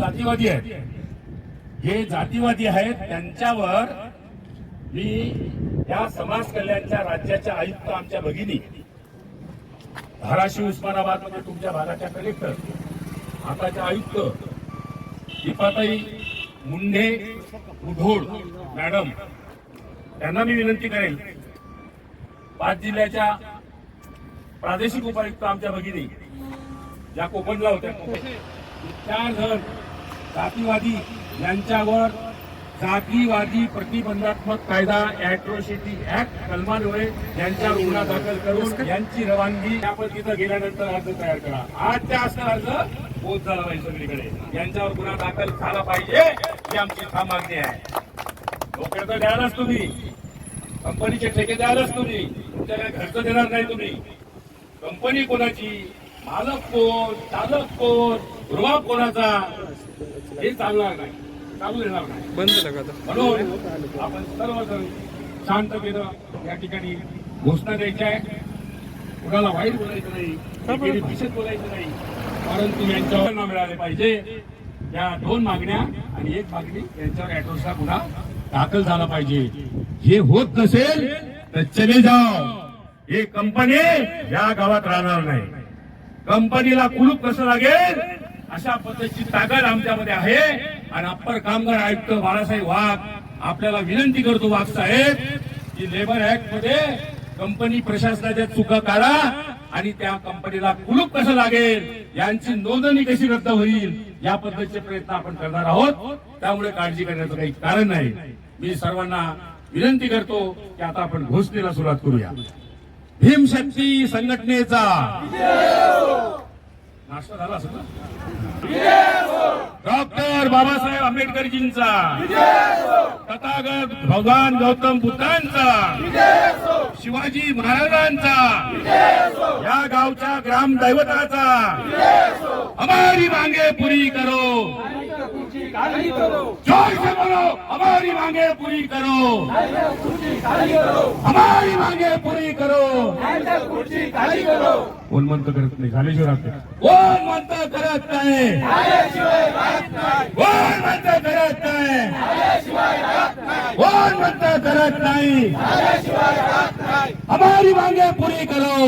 जातीवादी आहेत, हे जातीवादी आहेत त्यांच्यावर मी या समाज कल्याणच्या राज्याच्या आयुक्त आमच्या भगिनी धाराशिव उस्मानाबाद मध्ये तुमच्या भागाच्या कलेक्टर आताच्या आयुक्त दीपाताई मुंढे मुधोळ मॅडम त्यांना मी विनंती करेल, 5 जिल्ह्याच्या प्रादेशिक उपायुक्त आमच्या भगिनी ज्या कोकणला होत्या, 4 जण जातीवादी यांच्यावर जातीवादी प्रतिबंधात्मक कायदा अॅट्रॉसिटी ऍक्ट कलमान्वये यांच्यावर गुन्हा दाखल करून यांची रवानगी आपण तिथं गेल्यानंतर अर्ज तयार करा. आजच्या असं अर्ज पोच झाला पाहिजे सगळीकडे, यांच्यावर गुन्हा दाखल झाला पाहिजे ही आमची ठाम मागणी आहे. नोकऱ्या तर द्यायलाच तुम्ही, कंपनीचे ठेके द्यायलाच तुम्ही, तुमच्या काय खर्च देणार नाही तुम्ही. कंपनी कोणाची, मालक कोण, चालक कोण, गृह कोणाचा हे चालणार नाही, चालू देणार नाही, बंद झालं. म्हणून आपण सर्वजण शांततेनं या ठिकाणी घोषणा द्यायची आहे. कुणाला वाईट बोलायचं नाही, विषय बोलायचं नाही, परंतु यांच्यावर मिळाले पाहिजे. या 2 मागण्या आणि 1 मागणी यांच्यावर अॅट्रॉसिटीचा गुन्हा दाखल झाला पाहिजे. हे होत नसेल तर चले जाओ, हे कंपनी या गावात राहणार नाही. कंपनीला कुलूप कसं लागेल अशा पद्धतीची ताकद आमच्यामध्ये आहे. आणि अप्पर कामगार आयुक्त बाळासाहेब वाघ आपल्याला विनंती करतो, वाघ साहेब, की लेबर ऍक्ट मध्ये कंपनी प्रशासनाच्या चुका काढा आणि त्या कंपनीला कुलूप कसं लागेल, यांची नोंदणी कशी रद्द होईल, या पद्धतीचे प्रयत्न आपण करणार आहोत. त्यामुळे काळजी करण्याचं काही कारण नाही. मी सर्वांना विनंती करतो की आता आपण घोषणेला सुरुवात करूया. भीमशक्ती संघटनेचा नाश्ता झाला असेल ना? डॉक्टर बाबासाहेब आंबेडकरजींचा, तथागत भगवान गौतम बुद्धांचा, शिवाजी महाराजांचा, या गावच्या ग्रामदैवताचा हमारी मांगे पुरी करो, जोर से बोलो, हमारी मांगे पूरी करो, हमारी मांगे पूरी करो. कोण म्हणतं करत नाही, झाल्याशिवाय कोण म्हणतं करत नाही, कोण म्हणतं करत नाही, कोण म्हणतं करत नाही. हमारी मांगे पूरी करो,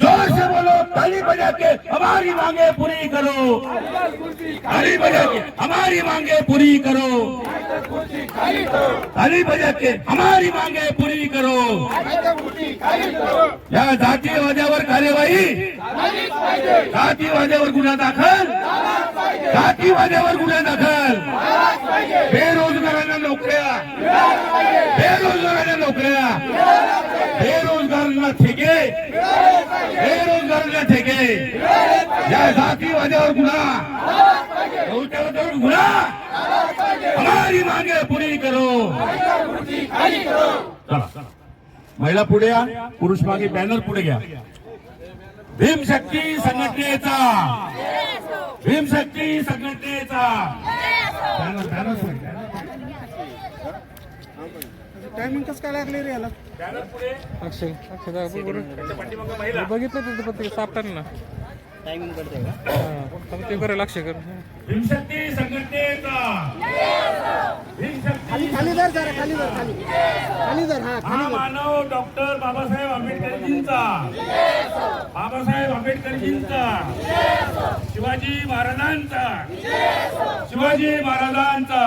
जोर से बोलो, ताली बजा के हमारी मांगे पूरी करो, ताली बजा के हमारी मांगे पूरी करो, ताली बजा के हमारी मांगे पूरी करो. या जातीवाद्यावर कार्यवाही, जातीवाद्यावर गुन्हा दाखल, जातीवाद्यावर गुन्हा दाखल. बेरोजगारांना नोकऱ्या, बेरोजगारांना नोकऱ्या, बेरोजगारांना ठेके, बेरोजगारांना ठेके. या जातीवाद्यावर गुन्हा, नोकऱ्यावर गुन्हा, हमारी मांगे पुरी करो. चला महिला पुढे या, पुरुष मागे बॅनर पुढे घ्या. भीमशक्ती संघटनेचा, भीमशक्ती संघटनेचा बॅनर, बॅनर पुढे. टायमिंग कसं काय लागले रे याला? बॅनर पुढे. अक्षय बघितलं तिथं पत्रिका सापटान ना, टायमिंग पडते का? ते करेल अक्षय कर. भीमशक्ती संघटनेचा, खाली खाली धर जरा, खाली धर, खाली खाली धर. हा हा मानव डॉक्टर बाबासाहेब आंबेडकरजींचा, बाबासाहेब आंबेडकरजींचा, शिवाजी महाराजांचा, शिवाजी महाराजांचा.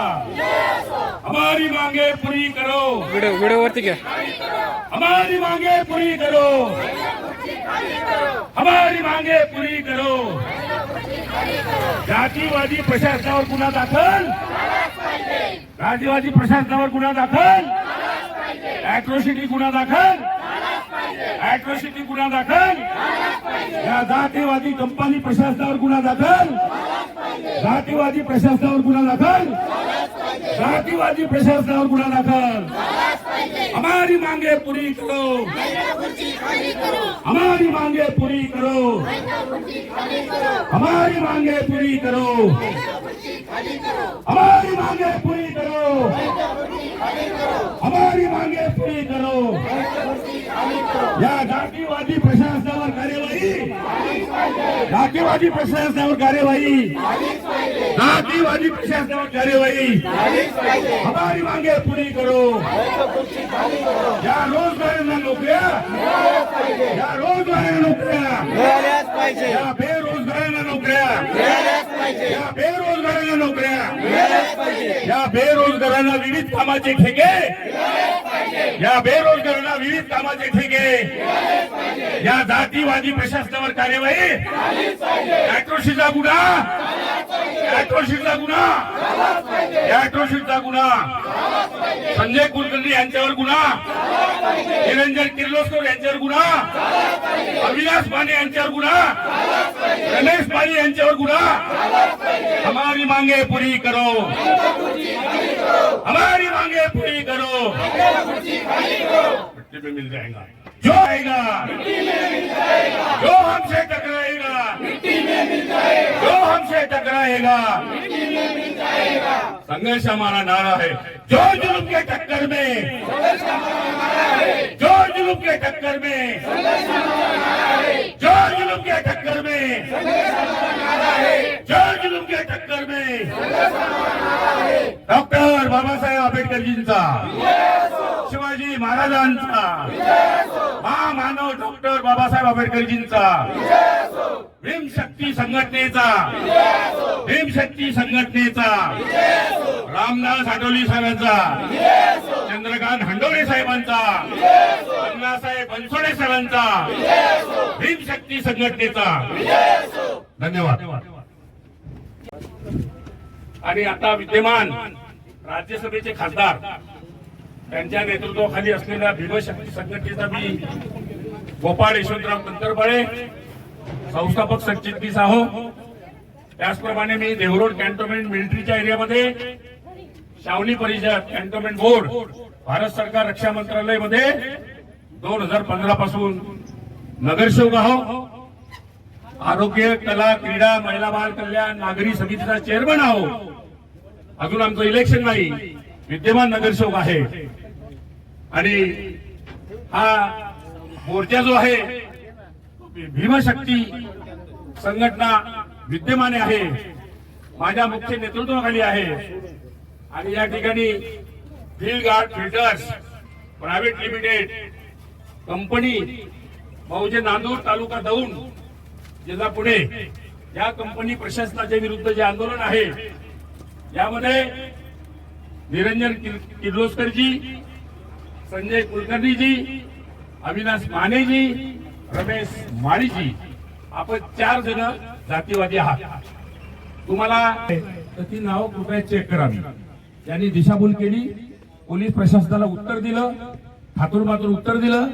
हमारी मांगे पूरी करो, व्हिडिओ वरती घ्या. हमारी मांगे पूरी करो, हमारी मांगे पूरी करो. जातीवादी प्रशासनावर गुन्हा दाखल, जातीवादी प्रशासनावर गुन्हा दाखल, अॅट्रॉसिटी गुन्हा दाखल, अॅट्रॉसिटी गुन्हा दाखल. या जातीवादी कंपनी प्रशासनावर गुन्हा दाखल, जातीवादी प्रशासनावर गुन्हा दाखल, जातीवादी प्रशासनावर गुन्हा दाखल. हमारी मांगे पूरी करो, हमारी मांगे पूरी करो, हमारी मांगे पूरी करो, हमारी मांगे पूरी करो, हमारी मांगे पूरी करो. या जातीवादी प्रशासनावर कार्यवाही, जातीवादी प्रशासनावर कार्यवाही, जातीवादी प्रशासनावर कार्यवाही, हमारी मांगे पूरी करो, या रोजगारांना नोकऱ्या, या रोजगारांना नोकऱ्या, मिळाल्याच पाहिजे, या बेरोजगारांना नोकऱ्या, मिळाल्याच पाहिजे, या बेरोजगारांना नोकऱ्या, मिळाल्याच पाहिजे, या बेरोजगारांना विविध कामाचे ठेके, या बेरोजगारांना विविध कामाचे ठेके, या जातीवादी प्रशासनावर कार्यवाही, ऍट्रोसिटीचा गुन्हा, ऍट्रोसिटीचा गुन्हा, ऍट्रोसिटीचा गुन्हा, संजय कुलकर्णी यांच्यावर गुन्हा, निरंजन किर्लोस्कर यांच्यावर गुन्हा, अविनाश माने यांच्यावर गुन्हा, रमेश माने यांच्यावर गुन्हा, हमारी मांगे पूरी करो, हमारी मांगे पूरी करो, मिट्टी में मिल जाएगा जो आएगा, जो हमसे टकराएगा, जो हमसे टकराएगा, संघर्ष हमारा नारा है, जो जुल्म के टक्कर में, जो जुल्म के टक्कर में, जो जुल्म के टक्कर में, जो जुल्म के टक्कर में, डॉक्टर बाबासाहेब आंबेडकरजींचा, शिवाजी महाराजांचा, महामानव डॉक्टर बाबासाहेब आंबेडकरजींचा, भीमशक्ती संघटनेचा, भीमशक्ती संघटनेचा, रामदास आठवले साहेबांचा, चंद्रकांत हंडोळे साहेबांचा, अण्णासाहेब बनसोडे साहेबांचा, भीमशक्ती संघटनेचा धन्यवाद. आणि आता विद्यमान राज्यसभेचे खासदार त्यांच्या नेतृत्वाखाली असलेल्या भीमशक्ती संघटनेचा मी गोपाळ यशवंतराव तंत्रबळे, संस्थापक सचिन साहो, त्याचप्रमाणे मी देवरोड कॅन्टोन्मेंट मिलिटरीच्या एरियामध्ये छावणी परिषद कॅन्टोन्मेंट बोर्ड भारत सरकार रक्षा मंत्रालय मध्ये 2015 पासून नगरसेवक आहो, आरोग्य कला क्रीडा महिला बाल कल्याण नागरी समितीचा चेअरमन आहो. अजून आमचं इलेक्शन नाही, विद्यमान नगरसेवक आहे. आणि हा मोर्चा जो आहे भीमशक्ती संघटना विद्यमान आहे, माझ्या मुख्य नेतृत्वाखाली आहे. आणि या ठिकाणी field guard filters private limited company मौजे नांदूर तालुका दौंड जिल्हा पुणे या कंपनी प्रशासनाच्या विरुद्ध जे आंदोलन आहे यामध्ये निरंजन किर्लोस्करजी, संजय कुलकर्णीजी, अविनाश मानेजी, रमेश माळीजी, आपण 4 जण जातीवादी आहात. तुम्हाला ती नाव कृपया चेक करावी. यांनी दिशाभूल केली, पोलीस प्रशासनाला उत्तर दिलं, हातूरमातूर उत्तर दिलं.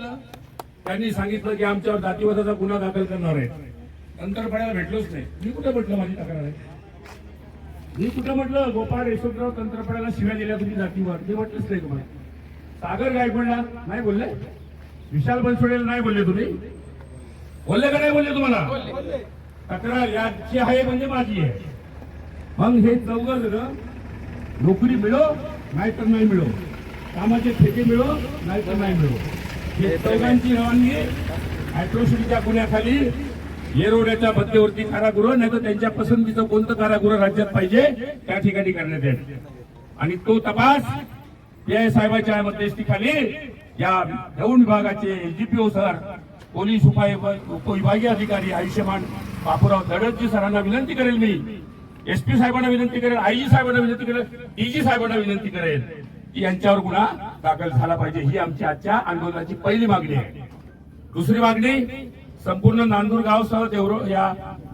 त्यांनी सांगितलं की आमच्यावर जातीवादाचा गुन्हा दाखल करणार आहे. नंतर पडायला भेटलोच नाही. मी कुठे म्हटलं माझी तक्रार आहे? मी कुठं म्हटलं गोपाळ यशवंतराव तंत्रपड्याला शिव्या दिल्या तुम्ही जातीवर? मी म्हटलंच नाही तुम्हाला. सागर गायकवाडला नाही बोलले, विशाल बनसोडेला नाही बोलले, तुम्ही बोलले का नाही बोलले? तुम्हाला तक्रार याची आहे म्हणजे माझी आहे. मग हे 4 जण नोकरी मिळो नाहीतर नाही मिळो, कामाचे ठेके मिळो नाहीतर नाही मिळो, हे 4 रवानगी ऍट्रोसिटीच्या गुन्ह्याखाली येरवड्याच्या मध्यवर्ती कारागृह नाही तर त्यांच्या पसंतीचं कोणतं कारागृह राज्यात पाहिजे त्या ठिकाणी करण्यात येईल. आणि तो तपास पीआय साहेबांच्या मध्यस्थीखाली या दौंड विभागाचे एजीपीओ सर, पोलीस उपविभागीय अधिकारी आयुष्यमान बापूराव दडतजी सरांना विनंती करेल, मी एसपी साहेबांना विनंती करेल, आयजी साहेबांना विनंती करेल, डीजी साहेबांना विनंती करेल की यांच्यावर गुन्हा दाखल झाला पाहिजे. ही आमची आजच्या आंदोलनाची पहिली मागणी आहे. दुसरी मागणी, संपूर्ण नांदूर गावसह देवरो या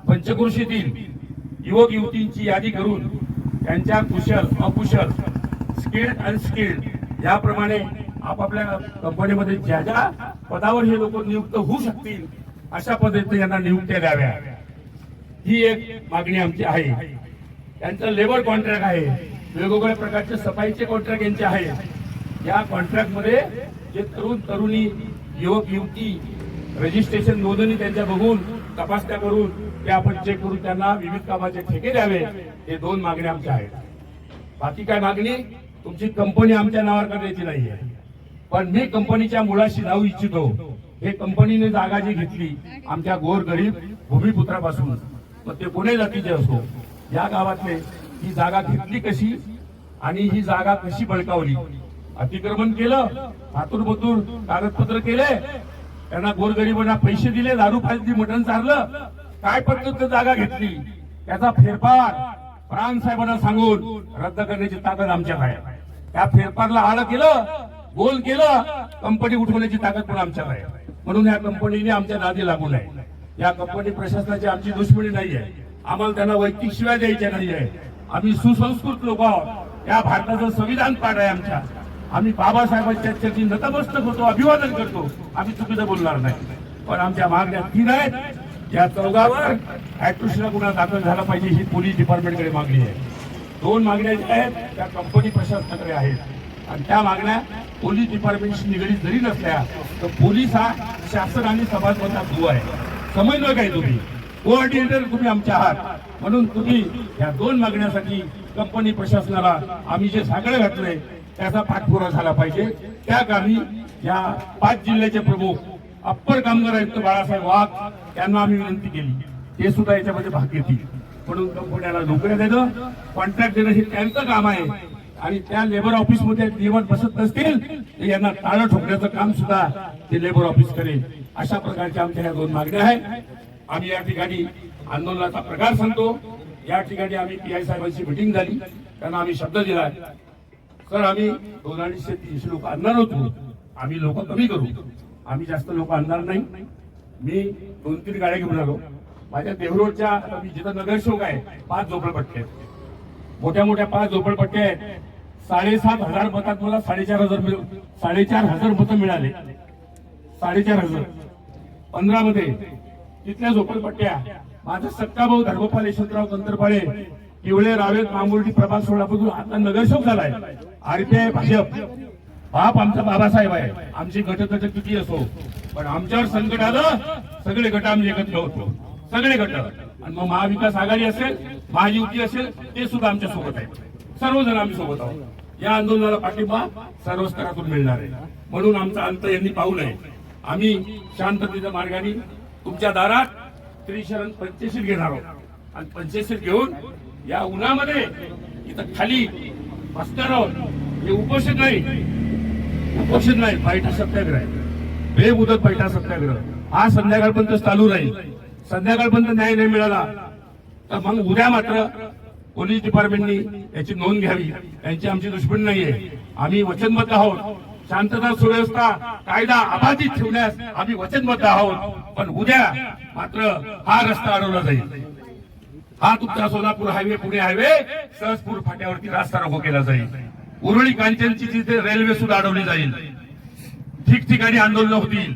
पंचक्रोशीतील युवक युवतींची यादी करून त्यांच्या कुशल अकुशल स्किल्ड अनस्किल्ड याप्रमाणे आपापल्या कंपनीमध्ये ज्या ज्या पदावर हे लोक नियुक्त होऊ शकतील अशा पद्धतीने यांना नियुक्त्या द्याव्या. ही एक मागणी आमची आहे. त्यांचं लेबर कॉन्ट्रॅक्ट आहे, वेगवेगळ्या प्रकारचे सफाईचे कॉन्ट्रॅक्ट यांचे आहे. या कॉन्ट्रॅक्ट मध्ये जे तरुण तरुणी युवक युवती रजिस्ट्रेशन नोंदणी त्यांच्या बघून तपासण्या करून ते आपण चेक करून त्यांना विविध कामाचे ठेके द्यावे. हे 2 मागण्या आमच्या आहेत. बाकी काय मागणी, तुमची कंपनी आमच्या नावावर करायची नाहीये, पण मी कंपनीच्या मुळाशी जाऊ इच्छितो. हे कंपनीने जागा जी घेतली आमच्या गोरगरीब भूमिपुत्रापासून मग ते पुणे जातीचे असो, या गावातले ही जागा घेतली कशी आणि ही जागा कशी बळकावली, अतिक्रमण केलं, हातूर कागदपत्र केले, त्यांना गोरगरिबांना पैसे दिले, दारू पाजली, मटण चारलं, काय पद्धत जागा घेतली, त्याचा फेरफार प्राण साहेबांना सांगून रद्द करण्याची ताकद आमच्यात आहे. त्या फेरफारला आळं केलं, गोल केलं, कंपनी उठवण्याची ताकद पण आमच्यात आहे. म्हणून या कंपनीने आमच्या नादी लागू नये. या कंपनी प्रशासनाची आमची दुश्मनी नाही आहे, आम्हाला त्यांना वैयक्तिक शिवाय द्यायच्या नाही आहे. आम्ही सुसंस्कृत लोक आहोत, या भारताचं संविधान पाठ आहे आमच्या. आम्ही बाबासाहेबांच्या चरणी नतमस्तक होतो, अभिवादन करतो, आम्ही चुकीचं बोलणार नाही. पण आमच्या मागण्या 3 आहेत. या चौघावर ऍट्रोसिटीचा गुन्हा दाखल झाला पाहिजे ही पोलीस डिपार्टमेंटकडे मागणी आहे. 2 मागण्या ज्या आहेत त्या कंपनी प्रशासनाकडे आहेत आणि त्या मागण्या पोलीस डिपार्टमेंटशी निगडीत जरी नसल्या तर पोलीस हा शासन आणि समाजमधला दुवा आहे, समन्वयक आहे तुम्ही, कोऑर्डिनेटर तुम्ही आमच्या आहात. म्हणून तुम्ही या 2 मागण्यासाठी कंपनी प्रशासनाला आम्ही जे साकडं घातलंय त्याचा पाठपुरावा झाला पाहिजे. त्या कामी या 5 जिल्ह्याचे प्रमुख अप्पर कामगार आयुक्त बाळासाहेब वाघ यांना आम्ही विनंती केली, ते सुद्धा याच्यामध्ये भाग घेतील. म्हणून कंपन्याला नोकऱ्या देणं, कॉन्ट्रॅक्ट देणं हे त्यांचं काम आहे आणि त्या लेबर ऑफिस मध्ये नियमात बसत नसतील तर यांना टाळं ठोकण्याचं काम सुद्धा ते लेबर ऑफिस करेल. अशा प्रकारच्या आमच्या ह्या 2 मागण्या आहेत. आम्ही या ठिकाणी आंदोलनाचा प्रकार सांगतो. या ठिकाणी आम्ही PI साहेबांची मिटिंग झाली, त्यांना आम्ही शब्द दिला, सर आम्ही 200-300 लोक आणणार होतो, आम्ही लोक कमी करू, आम्ही जास्त लोक आणणार नाही. मी 2-3 गाड्या घेऊन आलो. माझ्या देवरोडच्या मी जिथं नगरसेवक आहे 5 झोपडपट्टे आहेत, मोठ्या मोठ्या 5 झोपडपट्टे आहेत. 7,500 मतात मला 4,500 मतं मिळाले. 4,500 15 मध्ये तिथल्या झोपडपट्ट्या माझा सक्का भाऊ धर्मपाल यशवंतराव कंतरपाळे किवळे रावेत मामुर्डी प्रभाग सोलापूर आता नगरसेवक झालाय. RPI भाजप, बाप आमचा बाबासाहेब आहे. आमची गट किती असो पण आमच्यावर संकट आलं, सगळे गट आम्ही एकत्र होतो, सगळे गट. आणि मग महाविकास आघाडी असेल, महायुती असेल, ते सुद्धा आमच्या सोबत आहे. सर्वजण आम्ही सोबत आहोत. या आंदोलनाला पाठिंबा सर्व स्तरातून मिळणार आहे. म्हणून आमचा अंत यांनी पाहू नये. आम्ही शांततेच्या मार्गाने तुमच्या दारात त्रिशरण 85 घेणार आहोत आणि 85 घेऊन या उन्हामध्ये इथं खाली बसणार आहोत. हे उपोषण नाही, बैठा सत्याग्रह आहे, बेमुदत बैठा सत्याग्रह. हा संध्याकाळपर्यंत चालू राहील. संध्याकाळपर्यंत न्याय नाही मिळाला तर मग उद्या मात्र पोलीस डिपार्टमेंटनी याची नोंद घ्यावी. यांची आमची दुश्मनी नाहीये. आम्ही वचनबद्ध आहोत. शांतता सुव्यवस्था कायदा अबाधित ठेवण्यास आम्ही वचनबद्ध आहोत. पण उद्या मात्र हा रस्ता अडवला जाईल. हा तुमचा सोलापूर हायवे, पुणे हायवे, सहजपूर फाट्यावरती रस्ता रोको केला जाईल. उरुळी कांचनची तिथे रेल्वे सुद्धा अडवली जाईल. ठिकठिकाणी आंदोलन होतील.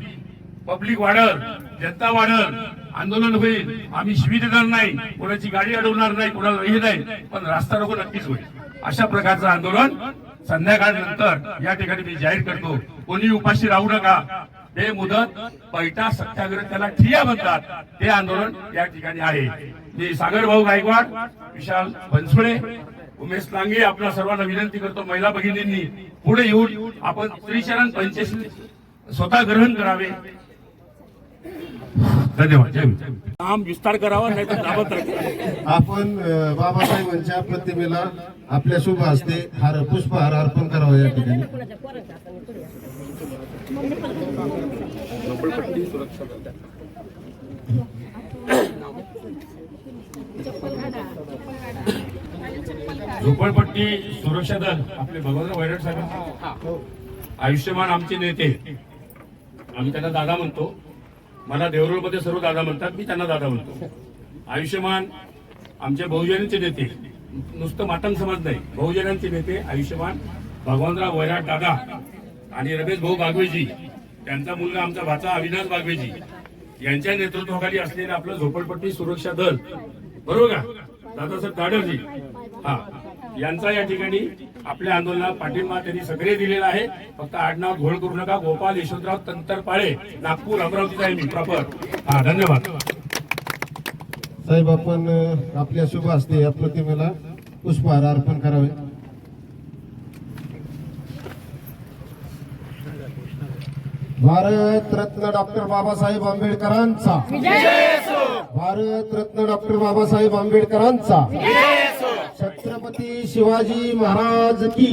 पब्लिक वाढल, जनता वाढल, आंदोलन होईल. आम्ही शिवी देणार नाही, कोणाची गाडी अडवणार नाही, कोणाला हे नाही, पण रस्ता रोको नक्कीच होईल. अशा प्रकारचं आंदोलन संध्याकाळनंतर या ठिकाणी मी जाहीर करतो. कोणी उपाशी राहू नका. बेमुदत बैठा सत्याग्रह, त्याला ठिय्या म्हणतात, ते आंदोलन या ठिकाणी आहे. मी सागर भाऊ गायकवाड, विशाल बनसोडे, उमेश लांगे आपल्या सर्वांना विनंती करतो, महिला भगिनींनी पुढे येऊन आपण त्रिशरण 85 स्वतः ग्रहण करावे. धन्यवाद. जय हिंद. नाम विस्तार करावा नाही तर दाबत राहा. आपण बाबासाहेबांच्या प्रतिमेला आपल्या शुभ हस्ते पुष्पहार अर्पण करावा या ठिकाणी. झोपडपट्टी सुरक्षा दल आपले भगवंतराव वैराट साहेब, आयुष्यमान आमचे नेते, आम्ही त्यांना दादा म्हणतो. मला देवरूळमध्ये सर्व दादा म्हणतात, मी त्यांना दादा म्हणतो. आयुष्यमान आमचे बहुजनांचे नेते, नुसतं मातंग समाज नाही, बहुजनांचे नेते आयुष्यमान भगवंतराव वैराट दादा आणि रमेश भाऊ बागवेजी, त्यांचा मुलगा आमचा भाचा अविनाश बागवेजी यांच्या नेतृत्वाखाली असलेलं आपलं झोपडपट्टी सुरक्षा दल, बरोबर का दादासाहेब दाडरजी, हा, यांचा या ठिकाणी आपल्या आंदोलनाला पाठिंबा त्यांनी सगळे दिलेला आहे. फक्त आडनाव घोळ करू नका. गोपाल यशवंतराव तंतरपाळे, नागपूर, अमरावतीचा आहे मी प्रॉपर. हा, धन्यवाद साहेब. आपण आपल्या शुभ हस्ते या प्रतिमेला पुष्पहार अर्पण करावे. भारत रत्न डॉक्टर बाबासाहेब आंबेडकरांचा भारतरत्न डॉक्टर बाबासाहेब आंबेडकरांचा छत्रपती शिवाजी महाराज की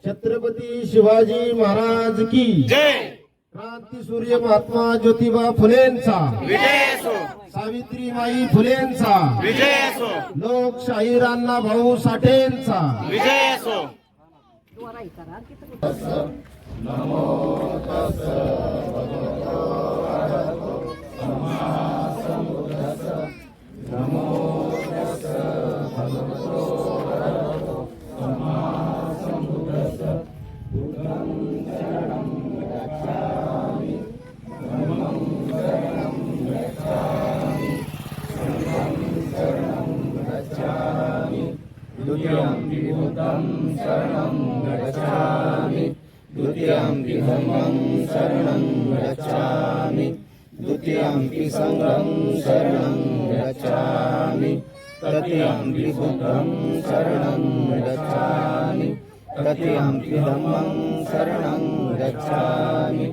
छत्रपती शिवाजी महाराज की क्रांती सूर्य महात्मा ज्योतिबा फुलेंचा सावित्रीबाई फुलेंचा लोकशाहीर अण्णा भाऊ साठेंचा द्वितीयं बुद्धं शरणं गच्छामि द्वितीयं धम्मं शरणं गच्छामि द्वितीयं संघं शरणं गच्छामि तृतीयं बुद्धं शरणं गच्छामि तृतीयं धम्मं शरणं गच्छामि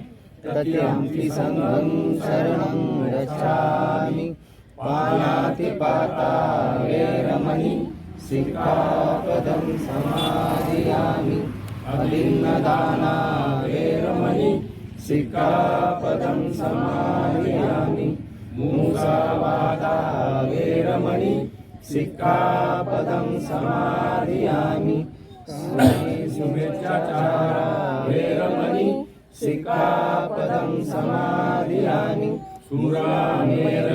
तृतीयं संघं शरणं गच्छामि पाणातिपाता वेरमणि सिक्खापदं समादियामि अभिन्नदाना वेरमणि सिक्खापदं समादियामि मुसावादा वेरमणि सिक्खापदं समादियामि शुभेच्छाचारा वेरमणि सिक्खापदं समादियामि सुरामेर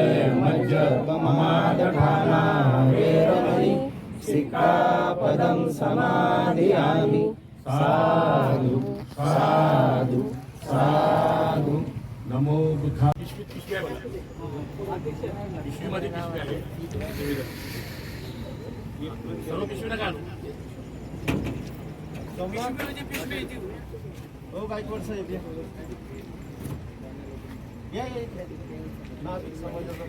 मज्जपमादठाना वेरमणि सिक्खापदं समादियामि साधु साधु साधु नमो बुद्धा पिशव्या पिशवीमध्ये पिशव्या आहे सर्व पिशवी नका आणू. पिशवीमध्ये पिशवी आहे ती. हो गायकवाड साहेब या नाभिक समाजाचा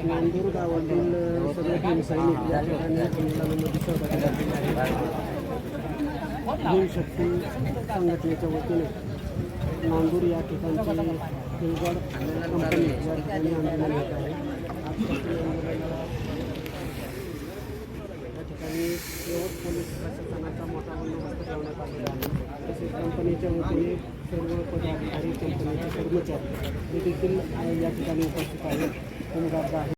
नांदूर गावातील सगळे भीमसैनिक या ठिकाणी संमेलनामध्ये सहभागी झालेले आहेत. भीमशक्ती संघटनेच्या वतीने नांदूर या ठिकाणचे हिलगड कंपनी या ठिकाणी आंदोलन होत आहे. आजपासून आंदोलनाला या ठिकाणी यवत पोलीस प्रशासनाचा मोठा बंदोबस्त ठेवण्यात आलेला आहे. तसेच कंपनीच्या वतीने सर्व पदाधिकारी कंपनीचे कर्मचारी हे देखील या ठिकाणी उपस्थित आहेत.